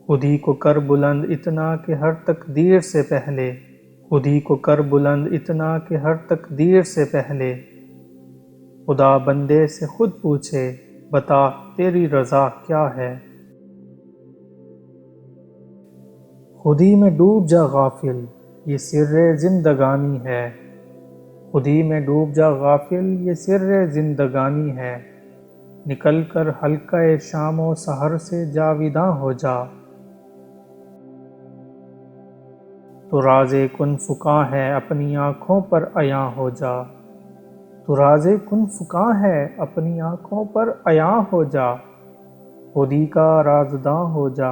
خودی کو کر بلند اتنا کہ ہر تقدیر سے پہلے، خودی کو کر بلند اتنا کہ ہر تقدیر سے پہلے، خدا بندے سے خود پوچھے بتا تیری رضا کیا ہے۔ خودی میں ڈوب جا غافل، یہ سر زندگانی ہے، خودی میں ڈوب جا غافل یہ سر زندگانی ہے، نکل کر حلقہ شام و سحر سے جاویداں ہو جا۔ تو راز کن فکاں ہے اپنی آنکھوں پر عیاں ہو جا، تو راز کن فکاں ہے اپنی آنکھوں پر عیاں ہو جا، خودی کا رازداں ہو جا،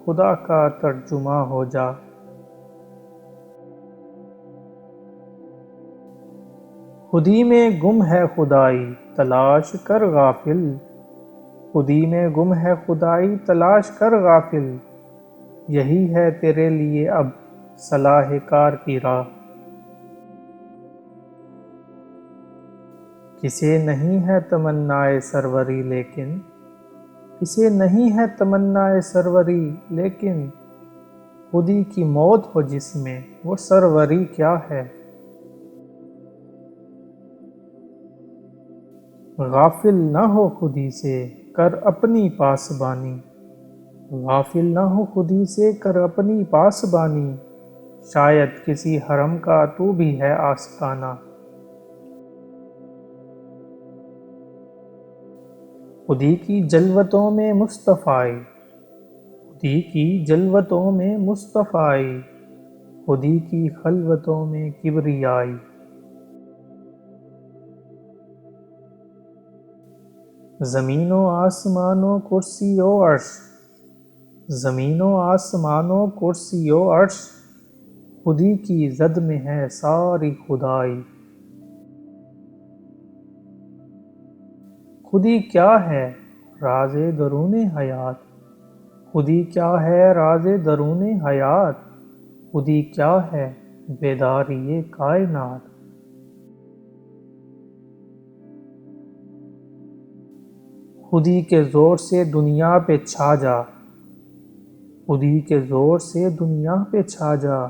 خدا کا ترجماں ہو جا۔ خودی میں گم ہے خدائی تلاش کر غافل، خودی میں گم ہے خدائی تلاش کر غافل، یہی ہے تیرے لیے اب صلاح کار کی راہ۔ کسے نہیں ہے تمنائے سروری لیکن، کسے نہیں ہے تمنائے سروری لیکن، خودی کی موت ہو جس میں وہ سروری کیا ہے۔ غافل نہ ہو خودی سے کر اپنی پاسبانی، غافل نہ ہو خودی سے کر اپنی پاسبانی، شاید کسی حرم کا تو بھی ہے آستانہ۔ خودی کی جلوتوں میں مصطفیٰ، خودی کی جلوتوں میں مصطفیٰ، خودی کی خلوتوں میں کبریائی۔ زمین و آسمان و کرسی و عرش، زمین و آسمان و کرسی و عرش، خودی کی زد میں ہے ساری خدائی۔ خودی کیا ہے راز درون حیات، خودی کیا ہے راز درون حیات، خودی کیا ہے بیداری کائنات۔ خودی کے زور سے دنیا پہ چھا جا، خودی کے زور سے دنیا پہ چھا جا،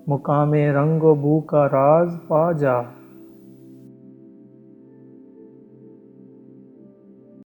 مقام رنگ و بو کا راز پا جا۔